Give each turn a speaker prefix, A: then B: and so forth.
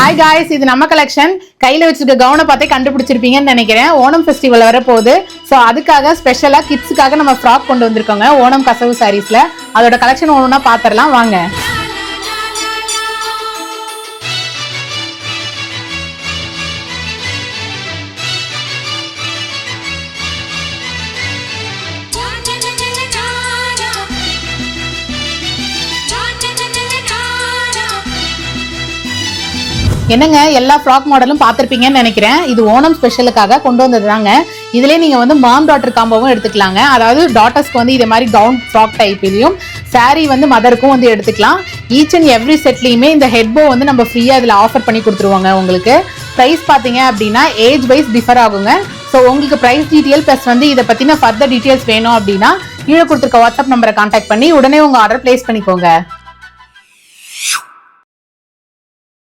A: Hi guys, இது நம்ம collection. கையில வச்சிருக்க கவுனை பார்த்தே கண்டுபிடிச்சிருப்பீங்கன்னு நினைக்கிறேன். ஓணம் ஃபெஸ்டிவல் வரப்போகுது. ஸோ அதுக்காக ஸ்பெஷலா கிட்ஸுக்காக நம்ம ஃப்ராக் கொண்டு வந்திருக்கோங்க ஓணம் கசவு சாரீஸ்ல. அதோட கலெக்ஷன் ஒவ்வொன்றா பார்த்துடலாம் வாங்க. என்னங்க, எல்லா ஃப்ராக் மாடலும் பார்த்துருப்பீங்கன்னு நினைக்கிறேன். இது ஓணம் ஸ்பெஷலுக்காக கொண்டு வந்ததுதாங்க. இதுலேயே நீங்கள் வந்து மாம் டாட்டர் காம்போவும் எடுத்துக்கலாங்க. அதாவது டாட்டர்ஸ்க்கு வந்து இதே மாதிரி கவுன் ஃப்ராக் டைப்லையும், சாரீ வந்து மதருக்கும் வந்து எடுத்துக்கலாம். ஈச் அண்ட் எவ்ரி செட்லையுமே இந்த ஹெட்போ வந்து நம்ம ஃப்ரீயாக இதில் ஆஃபர் பண்ணி கொடுத்துருவாங்க. உங்களுக்கு ப்ரைஸ் பார்த்தீங்க அப்படின்னா ஏஜ் வைஸ் டிஃபர் ஆகுங்க. ஸோ உங்களுக்கு ப்ரைஸ் டீட்டெயில் ப்ளஸ் வந்து இதை பற்றின ஃபர்தர் டீட்டெயில்ஸ் வேணும் அப்படின்னா கீழே கொடுத்துருக்க வாட்ஸ்அப் நம்பரை கான்டாக்ட் பண்ணி உடனே உங்கள் ஆர்டர் பிளேஸ் பண்ணிக்கோங்க.